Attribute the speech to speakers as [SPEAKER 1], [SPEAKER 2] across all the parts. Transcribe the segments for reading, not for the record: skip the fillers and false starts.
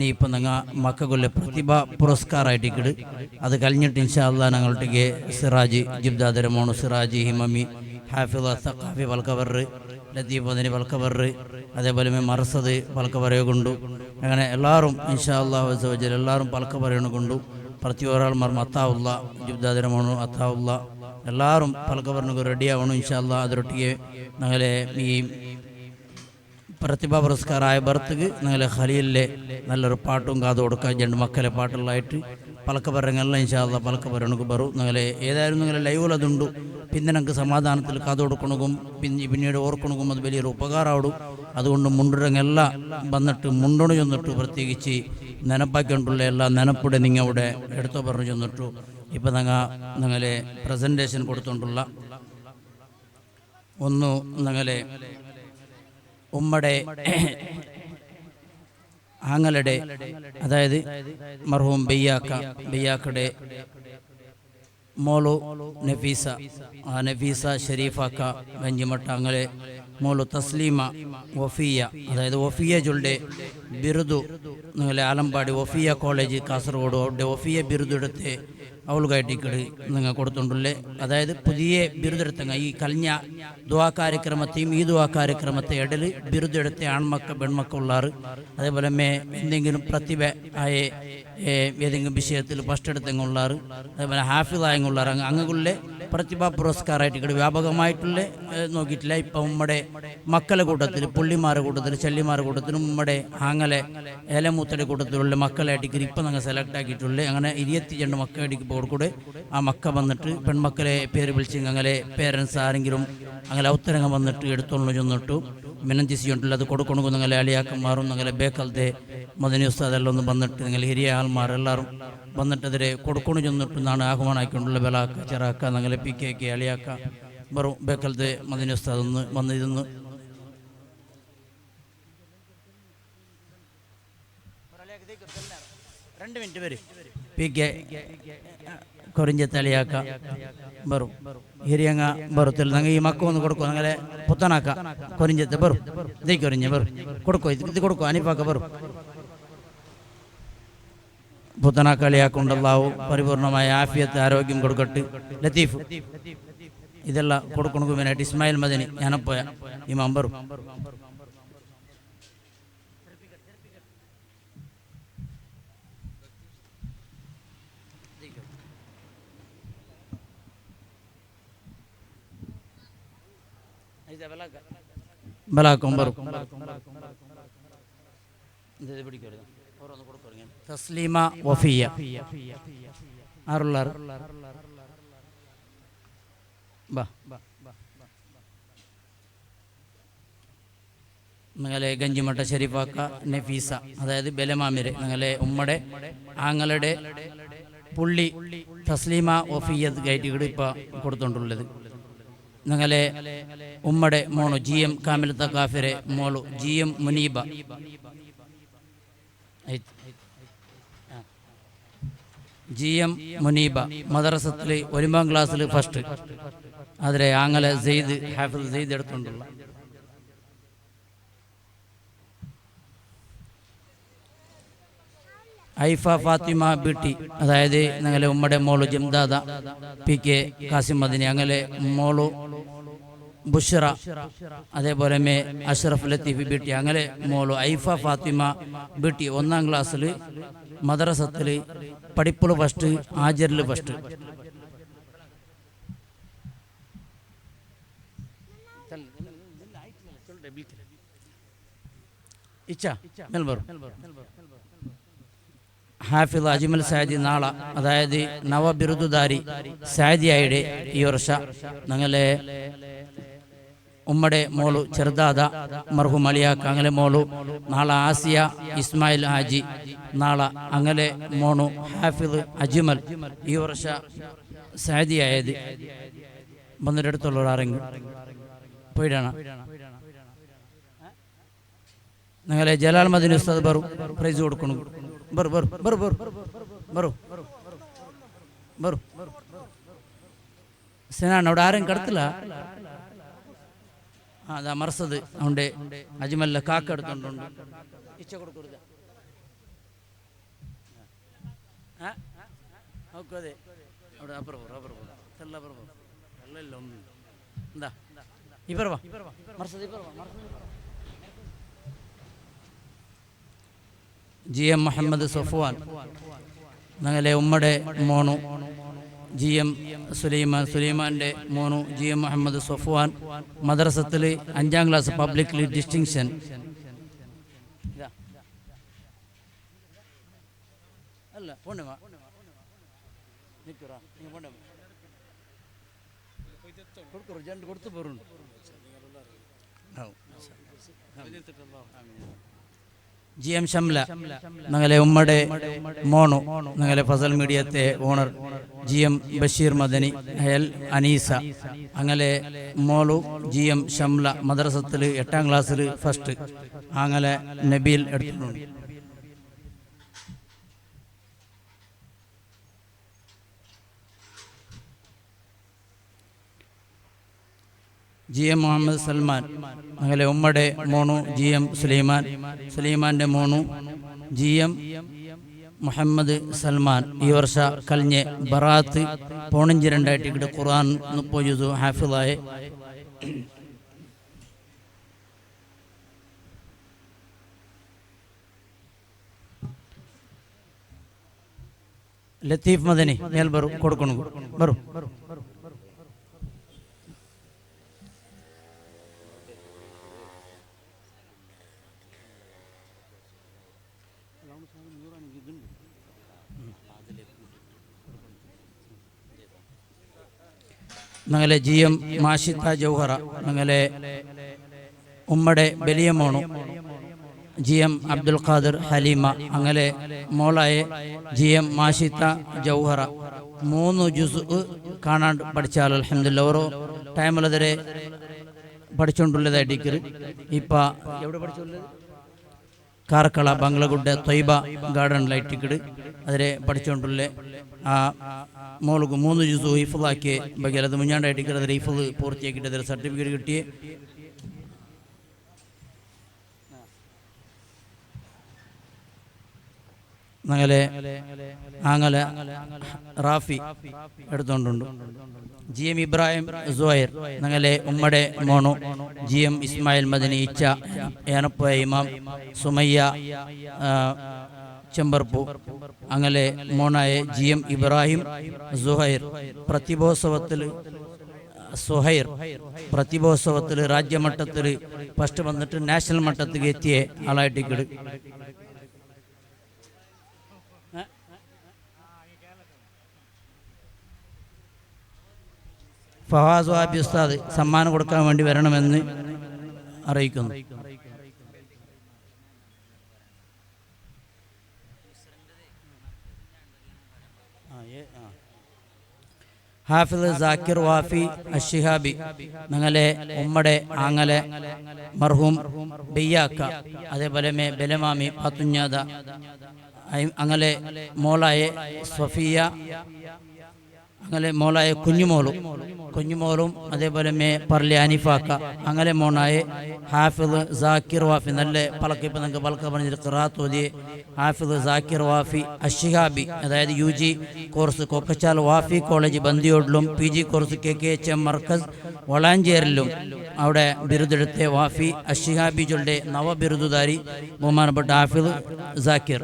[SPEAKER 1] ഇപ്പം നിങ്ങൾ മക്കൾക്കുള്ള പ്രതിഭ പുരസ്കാരമായിട്ടിക്കട് അത് കഴിഞ്ഞിട്ട് ഇൻഷാ അല്ലാഹ് ഞങ്ങളുടെ സിറാജ് ജിബ്ദാദര മോണു സിറാജ് ഹിമമി ഹാഫിള സഖാഫി വൽക്കവർ ലത്തീഫ് മദനി വൽക്കവർ അതേപോലെ മർസദ് വൽക്കവരെ കൊണ്ടു അങ്ങനെ എല്ലാവരും ഇൻഷാ അല്ലാഹ് വസവജൽ എല്ലാവരും പൽക്കവരനെ കൊണ്ടു പ്രതി ഒരാൾമാർ അത്താവുള്ള ജിബ്ദാദര മോണു അത്താവുള്ള എല്ലാവരും പൽക്കവറിനൊക്കെ റെഡിയാവണം ഇൻഷാ അല്ലാഹ് അതിരൊട്ടിಗೆ ഞങ്ങളെ ഈ പ്രതിഭ പുരസ്കാരമായ ബർത്തുക്ക് ഞങ്ങളെ ഖലീലിലെ നല്ലൊരു പാട്ടും കാതു കൊടുക്കുക രണ്ട് മക്കളെ പാട്ടുകളായിട്ട് പലക്കപ്പരങ്ങെല്ലാം ഇൻഷാ അല്ലാഹ് പലക്കപ്പരനക്ക് ബറും ഞങ്ങളെ ഏതായാലും നിങ്ങളെ ലൈവിൽ അതുണ്ട് പിന്നെ ഞങ്ങൾക്ക് സമാധാനത്തിൽ കാതു കൊടുക്കണക്കും പിന്നീട് ഓർക്കണക്കും അത് വലിയൊരു ഉപകാരമാവും അതുകൊണ്ട് മുണ്ടുരങ്ങെല്ലാം വന്നിട്ട് മുണ്ടോണ് ചെന്നിട്ടു പ്രത്യേകിച്ച് നനപ്പാക്കിക്കൊണ്ടുള്ള എല്ലാ നനപ്പുടെ നിങ്ങളുടെ എടുത്തോ പറഞ്ഞു ചെന്നിട്ടു ഇപ്പം ഞങ്ങളെ പ്രസൻറ്റേഷൻ കൊടുത്തുകൊണ്ടുള്ള ഒന്ന് ഞങ്ങളെ ഉമ്മടെ ആങ്ങളുടെ അതായത് മർഹൂം ബയ്യാക്കയുടെ മോളു നഫീസ ഷരീഫാക്ക ഗഞ്ചിമട്ട അങ്ങനെ മോളു തസ്ലീമ വഫിയ അതായത് വഫിയ ജുൾടെ ബിരുദു നിങ്ങളെ ആലമ്പാടി വഫിയ കോളേജ് കാസർഗോഡ് അവിടെ വഫിയ ബിരുദെടുത്ത് അവളുകായിട്ടിക്കട് നിങ്ങൾ കൊടുത്തുണ്ടല്ലേ അതായത് പുതിയ ബിരുദെടുത്തങ്ങ ഈ കഴിഞ്ഞ ദുആ കാര്യക്രമത്തെയും ഈ ദുആ കാര്യക്രമത്തെ ഇടയിൽ ബിരുദെടുത്ത ആൺമക്ക പെൺമക്കളുള്ളാറ് അതേപോലെ എന്തെങ്കിലും പ്രതിഭ ആയ ഏതെങ്കിലും വിഷയത്തിൽ ഫസ്റ്റ് എടുത്തെങ്ങുള്ളാറ് അതേപോലെ ഹാഫിളായങ്ങുള്ളാറ് അങ്ങുള്ള പ്രതിഭാ പുരസ്കാരമായിട്ട് ഇവിടെ വ്യാപകമായിട്ടുള്ള നോക്കിയിട്ടില്ല ഇപ്പം നമ്മുടെ മക്കളുടെ കൂട്ടത്തിൽ പുള്ളിമാരുടെ കൂട്ടത്തിൽ ചെല്ലിമാരുടെ കൂട്ടത്തിലും നമ്മുടെ ആങ്ങലെ ഏലമൂത്തയുടെ കൂട്ടത്തിലുള്ള മക്കളായിട്ട് ഇപ്പം ഞങ്ങൾ സെലക്ട് ആക്കിയിട്ടുള്ളത് അങ്ങനെ 22 മക്കളായിട്ട് കൂടെ ആ മക്ക വന്നിട്ട് പെൺമക്കളെ പേര് വിളിച്ച് അങ്ങനെ പേരൻസ് ആരെങ്കിലും അങ്ങനെ ഔത്തരങ്ങൾ വന്നിട്ട് എടുത്തോളൂ ചെന്നിട്ടു മിനഞ്ചിസിയുണ്ടല്ലോ അത് കൊടുക്കണമെങ്കിൽ നിങ്ങളെ അലിയാക്കന്മാരും നിങ്ങളെ ബേക്കലത്തെ മദനി ഉസ്താദെല്ലാം ഒന്ന് വന്നിട്ട് നിങ്ങൾ ഹിരിയ ആൾമാർ എല്ലാവരും വന്നിട്ട് അതിരെ കൊടുക്കണം ചെന്നിട്ടെന്നാണ് ആഹ്വാനാക്കിക്കൊണ്ടുള്ള ബലാക്ക ചെറാക്ക നിങ്ങളെ PK അലിയാക്ക വെറും ബേക്കലത്തെ മദനി ഉസ്താദ് ഒന്ന് വന്നിരുന്നു രണ്ട് മിനിറ്റ് വരും PK കൊറിഞ്ചത്ത് അലിയാക്ക ബറും ಹಿರಿಯಂಗ ಬರುತ್ತಿಲ್ಲ ನಂಗೆ ಈ ಮಕ್ಕ ಒಂದು ಕೊಡ್ಕೊ ನಂಗೆ ಪುತ್ತನಾಕ ಕೊರಿಂಜತ್ತೆ ಬರು ದೈ ಕೊರಿಂಜ ಬರು ಕೊಡ್ಕೊ ಇದು ಕೊಡ್ಕೊ ಅನಿಪಾಕ ಬರು പുത്തനാക്കളി ആക്കൊണ്ടല്ലാവു പരിപൂർണമായ ആഫിയത്ത് ആരോഗ്യം കൊടുക്കട്ട് ലത്തീഫ് ഇതെല്ലാം കൊടുക്കണക്ക് വേനായിട്ട് ഇസ്മായിൽ മദനി ഞാനപ്പോയ ഈ മമ്പറും ബലാക്കും ബറും തസ്ലീമ വഫിയ ആറുള്ളാർ നിങ്ങളെ ഗഞ്ചിമട്ട ഷരീഫാക്ക നഫീസ അതായത് ബലമാമിര് നിങ്ങളെ ഉമ്മടെ ആങ്ങളുടെ പുള്ളി തസ്ലീമ വഫിയത് ഗൈറ്റുകൾ ഇപ്പം കൊടുത്തോണ്ടുള്ളത് നിങ്ങളെ ഉമ്മടെ മോണു GM കാമിൽ തക്കാഫിറെ മോളു GM മുനീബ GM മുനീബ മദ്രസത്തിൽ 9ാം ക്ലാസ്സിൽ ഫസ്റ്റ് അതിലെ ആങ്ങളെ സെയ്ദ് ഹാഫിദ് സെയ്ദ് എടുത്തുകൊണ്ടുള്ള ഐഫ ഫാത്തിമ ബിട്ടി അതായത് ഞങ്ങളെ ഉമ്മടെ മോളു ജിംദാദ PK കാസിം മദനി അങ്ങനെ മോളു ബുഷറ അതേപോലെ അഷ്റഫ് ലത്തീഫ് ബിട്ടി അങ്ങനെ മോളു ഐഫ ഫാത്തിമ ബിട്ടി 1ാം ക്ലാസ്സിൽ മദ്രസത്തിൽ പഠിപ്പുള്ള ഫസ്റ്റ് ആജറിൽ ഫസ്റ്റ് ഹാഫിദ് അജ്മൽ സാദി നാള അതായത് നവബിരുദുധാരി സാദിയായുടെ ഈ വർഷ ഞങ്ങളെ ഉമ്മടെ മോളു ചെറുദാദ മർഹൂം അലിയാക്ക അങ്ങനെ മോളു നാളെ ആസിയ ഇസ്മായിൽ ഹാജി നാളെ അങ്ങനെ മോണു ഹാഫിദ് അജ്മൽ ഈ വർഷ സാദിയായത് വന്നിട്ട് അടുത്തുള്ള ആരെങ്കിലും പോയിട്ടാണ് ഞങ്ങളെ ജലാൽ മദനി ഉസ്താദ് ബറു പ്രൈസ് കൊടുക്കണം ബറു ബറു ബറു ബറു ബറു ബറു സെനാണ് അവിടെ ആരും കടത്തില്ല അതാ മർസദ് അവിടെ അജ്മലിലെ കാക്ക എടുത്തോണ്ടുണ്ട് ഇച്ച കൊടുക്കരുത് നോക്കൂ അതെ അവിടെ അപ്പുറം അപ്പുറം അല്ലല്ലോ ഒന്നും എന്താ ഇപ്പറവാ ജി എം മുഹമ്മദ് സഫ്വാൻ ഞങ്ങളെ ഉമ്മയുടെ മോണു ജി എം സുലൈമാൻ്റെ മോണു ജി എം മുഹമ്മദ് സഫ്വാൻ മദ്രസത്തിൽ 5ാം ക്ലാസ് പബ്ലിക്ലി ഡിസ്റ്റിങ്ഷൻ അല്ല പോണ്ടേ കൊടുത്തു പോറുണ്ട് ജി എം ഷംല ഞങ്ങളെ ഉമ്മയുടെ മോണു ഞങ്ങളെ ഫസൽ മീഡിയത്തെ owner G M Basheer Madani L Aneesa അങ്ങനെ മോളു ജി എം ഷംല മദ്രസത്തിൽ 8ാം ക്ലാസ്സിൽ ഫസ്റ്റ് അങ്ങനെ നബീൽ എടുത്തിട്ടുണ്ട് ജി എം മുഹമ്മദ് സൽമാൻ അങ്ങനെ ഉമ്മയുടെ മോണു ജി എം സുലൈമാൻ്റെ മോണു ജി എം മുഹമ്മദ് സൽമാൻ ഈ വർഷ കഴിഞ്ഞ് ബറാത്ത് 2.2 ഖുർആൻ 30 ജുസു ഹാഫിളായ ലത്തീഫ് മദനി മേൽ കൊടുക്കണം വരും ഞങ്ങളെ ജി എം മാഷിത്ത ജൗഹറ ഞങ്ങളെ ഉമ്മയുടെ വലിയ മോണു ജി എം അബ്ദുൽ ഖാദർ ഹലീമ അങ്ങനെ മോളായ ജി എം മാഷിത്ത ജൗഹറ 3 ജുസ് കാണാൻ പഠിച്ചാൽ അൽഹംദുലില്ലാ ഓരോ ടൈമിലതിരെ പഠിച്ചുകൊണ്ടുള്ളതായിട്ട് ഇപ്പം എവിടെ പഠിച്ചുള്ളത് കാർക്കള ബംഗ്ലഗുഡ് തൊയ്ബ ഗാർഡനിലായിട്ടിക്കട് അതിരെ പഠിച്ചുകൊണ്ടുള്ള ആ മോൾക്ക് 3 ജുസു ഹിഫുള്ളാക്കിയ ബഗിൽ അത് മുഞ്ഞാണ്ടായിട്ടിക്കട് അതിൽ ഹിഫുൾ പൂർത്തിയാക്കിയിട്ട് അതിൽ സർട്ടിഫിക്കറ്റ് കിട്ടിയേ ഞങ്ങളെ റാഫി എടുത്തുകൊണ്ടുണ്ട് ജി എം ഇബ്രാഹിം സുഹൈർ ഞങ്ങളെ ഉമ്മയുടെ മോണു ജി എം ഇസ്മായിൽ മദനി ഇച്ച ഏനപ്പ ഇമാം സുമയ്യ ചെമ്പർപ്പു അങ്ങനെ മോണായ ജി എം ഇബ്രാഹിം സുഹൈർ പ്രതിഭോത്സവത്തിൽ രാജ്യമട്ടത്തിൽ ഫസ്റ്റ് വന്നിട്ട് നാഷണൽ മട്ടത്തിൽ എത്തിയ ആളായിട്ടിക്കട് ഫവാസ് വാബി ഉസ്താദ് സമ്മാനം കൊടുക്കാൻ വേണ്ടി വരണമെന്ന് അറിയിക്കുന്നു. ഹാഫിദ് സാക്കിർ വാഫി അഷിഹാബി ഞങ്ങളെ ഉമ്മടെ ആങ്ങലെ മർഹൂം ബയ്യാക്ക അതേപോലെ ബലമാമി പത്തുഞ്ഞാത അങ്ങനെ മോളായ സഫിയ അങ്ങനെ മോളായ കുഞ്ഞുമോളും അതേപോലെ പർലി അനിഫാക്ക അങ്ങനെ മോണായ ഹാഫിദ് സാക്കിർ വാഫി നല്ല പലക്ക് ഇപ്പം നിങ്ങൾക്ക് പലക്ക പറഞ്ഞിട്ട് ഖിറാത്ത് ഓതിയ ഹാഫിദ് സാക്കിർ വാഫി അഷിഹാബി അതായത് UG course Kokkachal Wafy college ബന്ദിയോടിലും PG കോഴ്സ് KKHM മർക്കസ് വളാഞ്ചേരിലും അവിടെ ബിരുദെടുത്ത വാഫി അഷിഹാബിജുടെ നവബിരുദുധാരി ബഹുമാനപ്പെട്ട ഹാഫിദ് സാക്കിർ.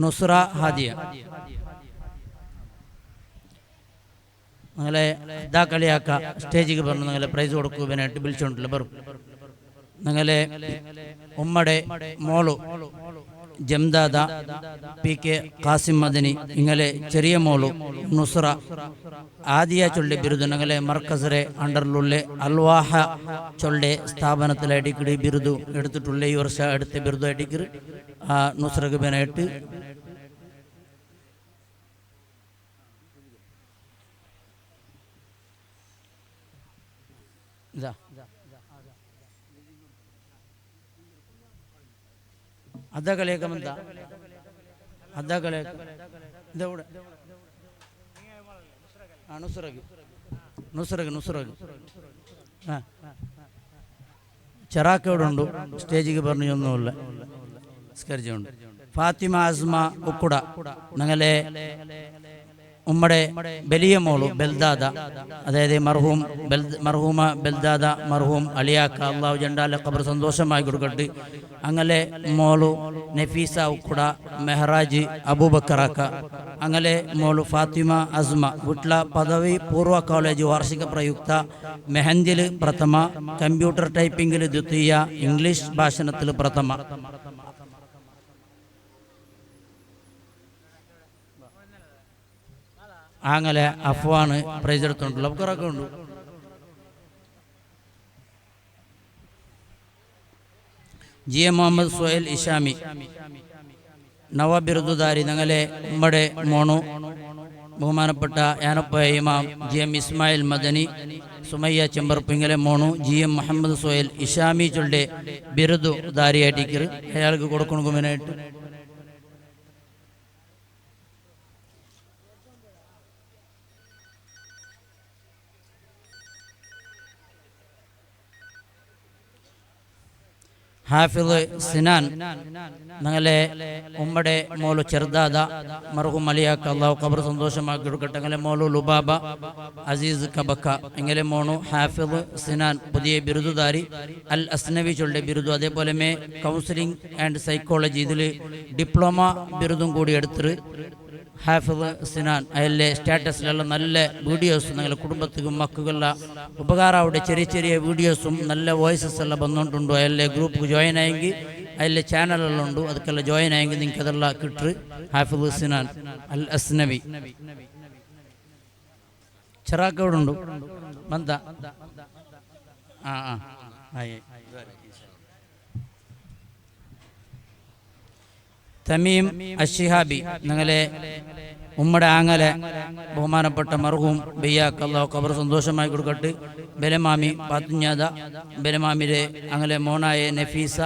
[SPEAKER 1] നുസ്ര ഹാദിയ നിങ്ങളെ ഇതാ കളിയാക്ക സ്റ്റേജിക്ക് പറഞ്ഞു നിങ്ങളെ പ്രൈസ് കൊടുക്കുവാനായിട്ട് വിളിച്ചോണ്ടല്ലോ പറ നിങ്ങളെ ഉമ്മടെ മോളു ജംദാദ PK ഖാസിം മദനി ഇങ്ങനെ ചെറിയ മോളു നുസ്ര ആദിയ ചൊല്ലെ ബിരുദ് ഞങ്ങളെ മർക്കസറെ അണ്ടറിലുള്ള അൽവാഹ ചൊല്ലെ സ്ഥാപനത്തിലായിട്ട് ബിരുദു എടുത്തിട്ടുള്ള ഈ വർഷം എടുത്ത ബിരുദായിട്ട് ആ നുസ്രക്ക് ബനായിട്ട് ഇതാ അതാ കളിയാക്കമെന്ത അതാ കളിയാക്ക ഇതെവിടെ ആ നുസ്രക്ക് ചെറാക്കോടുണ്ട് സ്റ്റേജിಗೆ പറഞ്ഞൊന്നുമില്ല സ്കരിച്ചുണ്ട്. ഫാത്തിമ അസ്മ ഉക്കുട ഞങ്ങളെ ഉമ്മടെ വലിയ മോളു ബെൽദാദ, അതായത് മർഹൂമ ബെൽദാദ മർഹൂം അലിയാക്ക അള്ളാഹു ജണ്ടാലെ ഖബർ സന്തോഷമായി കൊടുക്കട്ടെ. അങ്ങനെ മോളു നഫീസ ഉക്കുട മെഹറാജ് അബൂബക്കറാക്ക, അങ്ങനെ മോളു ഫാത്തിമ അസ്മ വിട്ല പദവി പൂർവ്വ കോളേജ് വാർഷിക പ്രയുക്ത മെഹന്തിൽ പ്രഥമ, കമ്പ്യൂട്ടർ ടൈപ്പിംഗിൽ ദ്വിതീയ, ഇംഗ്ലീഷ് ഭാഷണത്തിൽ പ്രഥമ. അങ്ങനെ അഫ്വാണ് പ്രൈസ് എടുത്തോണ്ടുള്ള കുറൊക്കെ ഉണ്ട്. ജി എ മുഹമ്മദ് സുഹൈൽ ഇഷാമി നവ ബിരുദുധാരി ഞങ്ങളെ ഉമ്മടെ മോണു ബഹുമാനപ്പെട്ട യാനപ്പോയ ഇമാം ജി എം ഇസ്മായിൽ മദനി സുമയ്യ ചെമ്പർപ്പിങ്ങലെ മോണു ജി എം മുഹമ്മദ് സുഹൈൽ ഇഷാമി ചൊല്ലെ ബിരുദുധാരിയായിട്ടിക്കറ് അയാൾക്ക് കൊടുക്കണമെന്നായിട്ട് ഹാഫിള് സിനാൻ ഞങ്ങളെ ഉമ്മടെ മോളു ചെറുദാദ മർഹൂം അലിയാക്ക അള്ളാഹു ഖബർ സന്തോഷമാക്കി കൊടുക്കട്ടെ. ഞങ്ങളെ മോളു ലുബാബ അസീസ് കബക്ക, എങ്ങനെ മോണു ഹാഫിള് സിനാൻ പുതിയ ബിരുദുധാരി അൽ അസ്നവി ചൊല്ലെ ബിരുദു, അതേപോലെ കൗൺസിലിംഗ് ആൻഡ് സൈക്കോളജി ഇതിൽ ഡിപ്ലോമ ബിരുദും കൂടി എടുത്തിട്ട് ഹാഫിള് സിനാൻ അതിലെ സ്റ്റാറ്റസിലുള്ള നല്ല വീഡിയോസ് നിങ്ങളുടെ കുടുംബത്തിനും മക്കളുള്ള ഉപകാരമാവിടെ ചെറിയ ചെറിയ വീഡിയോസും നല്ല വോയിസസ് എല്ലാം വന്നുകൊണ്ടുണ്ടോ. അതിലെ ഗ്രൂപ്പ് ജോയിൻ ആയെങ്കിൽ അതിലെ ചാനലെല്ലാം ഉണ്ട്, അതൊക്കെല്ലാം ജോയിൻ ആയെങ്കിൽ നിങ്ങൾക്ക് അതെല്ലാം കിട്ടും. ഹാഫിള് സിനാൻ അൽ അസ്നവി ചെറാക്കോടുണ്ട് ബന്ത തമീം അഷിഹാബി ഞങ്ങളെ ഉമ്മടെ ആങ്ങലെ ബഹുമാനപ്പെട്ട മർഹൂം ബയ്യാക്ക് അള്ളാഹു ഖബർ സന്തോഷമായി കൊടുക്കട്ടെ. ബലമാമി പാത്തുഞ്ഞാത ബലമാമിരെ അങ്ങനെ മോണായ നഫീസ,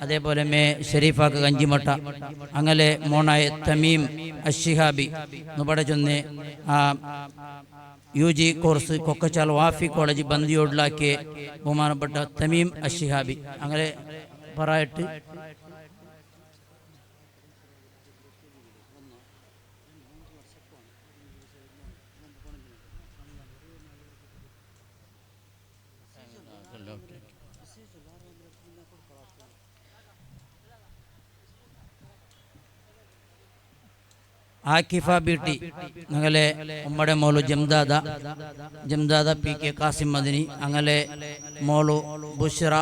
[SPEAKER 1] അതേപോലെ ഷെരീഫാക്ക് കഞ്ചിമട്ട, അങ്ങനെ മോണായ തമീം അഷിഹാബി നുപട ചൊന്ന് UG course Kokkachal Wafy college ബന്ദിയോടിലാക്കിയ ബഹുമാനപ്പെട്ട തമീം അഷിഹാബി അങ്ങനെ പറയിട്ട് ആക്കിഫ ബീട്ടി ഞങ്ങളെ ഉമ്മടെ മോളു ജംദാദ പി കെ കാസിം മദനി, അങ്ങനെ മോളു ബുഷ്റ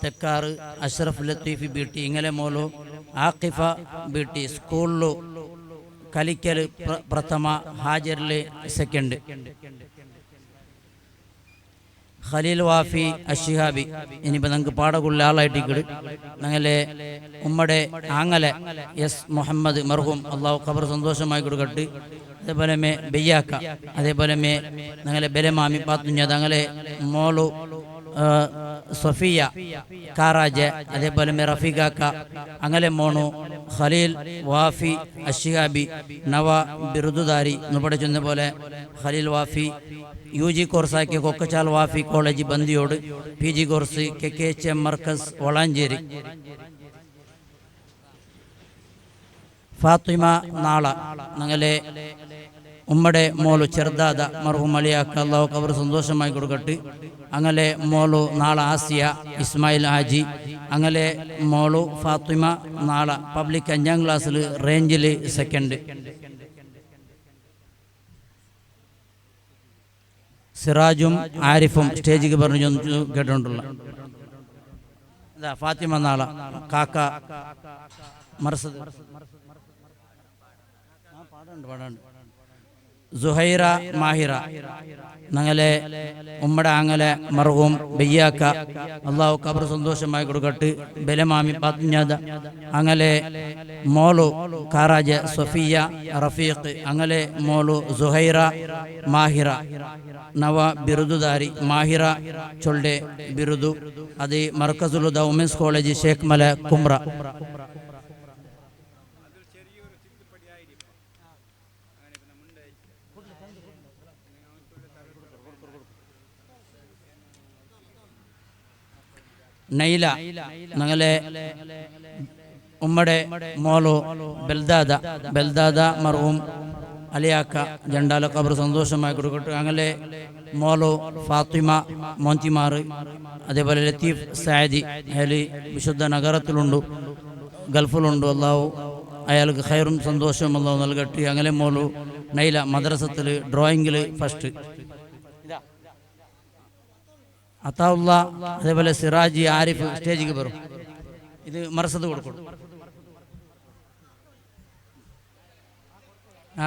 [SPEAKER 1] തെക്കാറ് അഷ്റഫ് ലത്തീഫി ബീട്ടി, ഇങ്ങനെ മോളു ആക്കിഫ ബീട്ടി സ്കൂളിലു കലിക്കൽ പ്രഥമ, ഹാജറിൽ സെക്കൻഡ്. ഖലീൽ വാഫി അഷിഹാബി ഇനിയിപ്പോൾ നമുക്ക് പാടകുള്ള ആളായിട്ടിക്കട് ഞങ്ങളെ ഉമ്മടെ ആങ്ങലെ എസ് മുഹമ്മദ് മർഹൂം അള്ളാഹു ഖബർ സന്തോഷമായി കൊടുക്കട്ടെ. അതേപോലെ ബയ്യാക്ക, അതേപോലെ ഞങ്ങളെ ബലമാമി പാത്തുഞ്ഞത്, ഞങ്ങളെ മോളു സഫിയ കാറാജ്, അതേപോലെ റഫീഖാക്ക, അങ്ങനെ മോണു ഖലീൽ വാഫി അഷിഹാബി നവ ബിരുദുധാരി എന്ന് പഠിച്ചെന്ന പോലെ ഖലീൽ വാഫി UG കോഴ്സാക്കിയ Kokkachal Wafy college Bandiyod, PG course KKHM Markaz Valanchery. Fathima നാള ഞങ്ങളെ ഉമ്മടെ മോളു ചെറുദാദ മർഹൂം അലിയാക്ക അള്ളാഹു ഖബർ സന്തോഷമായി കൊടുക്കട്ടെ. അങ്ങനെ മോളു നാളെ ആസിയ ഇസ്മായിൽ ഹാജി, അങ്ങനെ മോളു ഫാത്തിമ നാള പബ്ലിക് 5ാം ക്ലാസ്സിൽ റേഞ്ചിൽ സെക്കൻഡ്. സിറാജും ആരിഫും സ്റ്റേജിക്ക് പറഞ്ഞു കേട്ടോണ്ടുള്ള ഫാത്തിമ നാള കാക്ക മർസദ് പാടുണ്ട് സുഹൈറ മാഹിറ ഞങ്ങളെ ഉമ്മടെ ആങ്ങലെ മർഹൂം ബയ്യാക്ക അള്ളാഹു ഖബർ സന്തോഷമായി കൊടുക്കട്ടെ. ബലമാമി പാത്തുഞ്ഞാത അങ്ങനെ മോളു കാറാജ് സഫിയ റഫീഖ്, അങ്ങനെ മോളു സുഹൈറ മാഹിറ നവ ബിരുദുധാരി മാഹിറ ചൊല്ലെ ബിരുദു, അത് മർക്കസുലുദ വുമൻസ് കോളേജ് ഷേഖ് മല കുമ്ര. നൈല ഞങ്ങളെ ഉമ്മടെ മോളു ബെൽദാദ മർഹൂം അലിയാക്ക ജണ്ടാല ഖബർ സന്തോഷമായി കൊടുക്കട്ടെ. അങ്ങനെ മോളു ഫാത്തിമ മോന്തിമാർ, അതേപോലെ ലത്തീഫ് സായദി അയാൾ വിശുദ്ധ നഗരത്തിലുണ്ട്, ഗൾഫിലുണ്ട്. അള്ളാഹു അയാൾക്ക് ഖൈറും സന്തോഷവും അള്ളാഹു നൽകട്ടെ. അങ്ങനെ മോളു നൈല മദ്രസത്തിൽ ഡ്രോയിങ്ങിൽ ഫസ്റ്റ്. അതാഉള്ള അതേപോലെ സിറാജി ആരിഫ് സ്റ്റേജിക്ക് വരും. ഇത് മർസത്ത് കൊടുക്കും.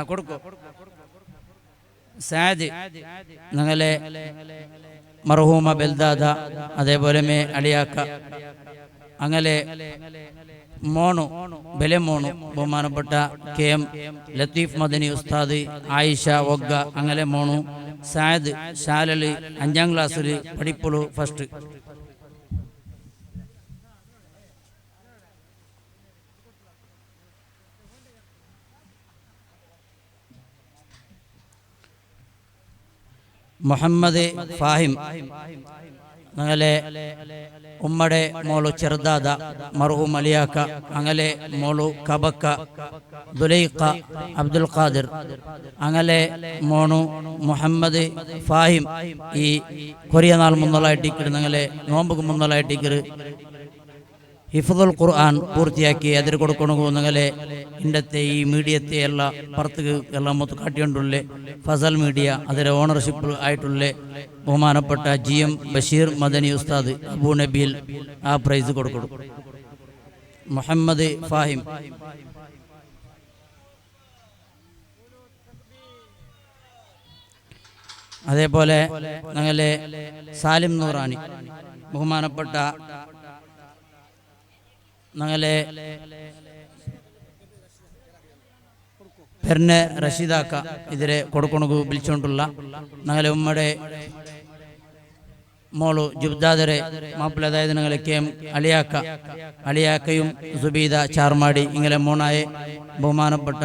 [SPEAKER 1] കൊടുക്കോ സാദ് ഞങ്ങളെ മർഹൂമ ബെൽദാദ, അതേപോലെ മേ അലിയാക്ക, അങ്ങനെ മോണു ബെലെമോണു ബഹുമാനപ്പെട്ട KM ലത്തീഫ് മദനി ഉസ്താദ്, ആയിഷ ഒഗ്ഗ, അങ്ങനെ മോണു സാദ് ഷാലല് 5ാം ക്ലാസ്സിൽ പഠിപ്പുള്ളൂ ഫസ്റ്റ്. മുഹമ്മദ് ഫാഹിം ഞങ്ങളെ ഉമ്മടെ മോളു ചെറുദാദ മർഹൂം അലിയാക്ക, അങ്ങനെ മോളു കബക്ക ദുലൈഖ അബ്ദുൽ ഖാദിർ, അങ്ങനെ മോണു മുഹമ്മദ് ഫാഹിം ഈ കൊറിയ നാൾ മുന്നോളായിട്ടിക്കറ്, ഞങ്ങളെ നോമ്പുക്ക് മുന്നോളായിട്ടിക്കറ് ഹിഫ്ദുൽ ഖുർആൻ പൂർത്തിയാക്കി അതിൽ കൊടുക്കണു. ഞങ്ങളെ ഇന്നത്തെ ഈ മീഡിയത്തെ എല്ലാം പുറത്തേക്ക് എല്ലാം മൊത്തം കാട്ടിക്കൊണ്ടുള്ളേ ഫസൽ മീഡിയ അതിലെ ഓണർഷിപ്പ് ആയിട്ടുള്ള ബഹുമാനപ്പെട്ട GM ബഷീർ മദനി ഉസ്താദ് അബൂ നബീൽ ആ പ്രൈസ് കൊടുക്കണം. മുഹമ്മദ് ഫാഹിം അതേപോലെ ഞങ്ങളെ സാലിം നൂറാനി ബഹുമാനപ്പെട്ട ഞങ്ങളെ പെർനെ റഷീദാക്ക ഇതിരെ കൊടുക്കണു വിളിച്ചുകൊണ്ടുള്ള ഞങ്ങളെ ഉമ്മടെ മോളു ജുബ്ദാദരെ മാപ്പിള, അതായത് ഞങ്ങളെ KM അലിയാക്കയും സുബീദ ചാർമാടി, ഇങ്ങനെ മോണായ ബഹുമാനപ്പെട്ട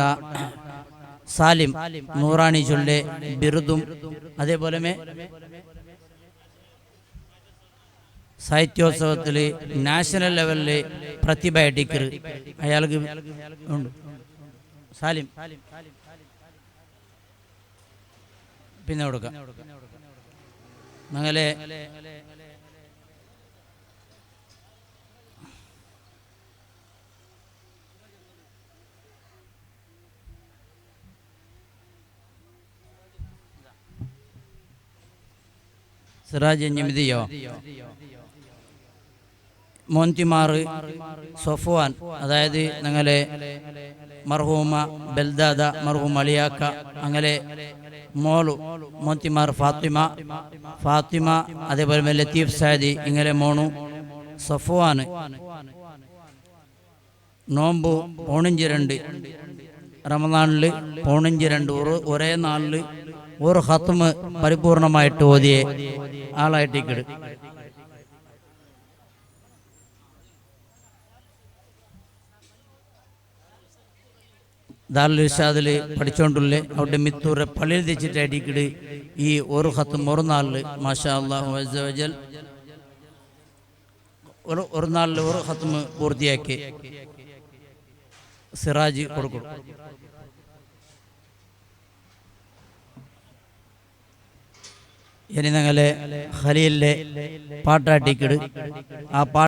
[SPEAKER 1] സാലിം നൂറാണി ചൊല്ലെ ബിരുദും, അതേപോലെ സാഹിത്യോത്സവത്തിൽ നാഷണൽ ലെവലിൽ പ്രതിഭ ടിക്കർ അയാൾക്ക് ഉണ്ട്. സാലിം പിന്നെ കൊടുക്കാം. ഞങ്ങളെ സിറാജ് ഞമിതിയോ മോന്തിമാർ സൊഫ്വാൻ, അതായത് ഞങ്ങളെ മർഹൂമ ബെൽദാദ മർഹൂം അലിയാക്ക, അങ്ങനെ മോളു മോന്തിമാർ ഫാത്തിമ അതേപോലെ ലത്തീഫ് സാദി, ഇങ്ങനെ മോണു സൊഫ്വാൻ നോമ്പ് 92 റമദാനിൽ 92 ഒരേ നാളിൽ ഒരു ഖത്മ് പരിപൂർണമായിട്ട് ഓതിയ ആളായിട്ടിക്കട്. ദാറുൽ ഇർഷാദിൽ പഠിച്ചുകൊണ്ടുള്ള അവിടെ മിത്തൂറെ പള്ളിയിൽ തെച്ചിട്ട് അടിക്കട് ഈ ഒരു ഖത്മ് ഒരു നാളിൽ മാഷാ അല്ലാഹു അസ്സ വജൽ ഒരു നാളിൽ ഒരു ഖത്മ് പൂർത്തിയാക്കി സിറാജ് കൊടുക്കും. ഇനി ഞങ്ങളെ ഖലീലിലെ പാട്ടാട്ടിക്കട് ആ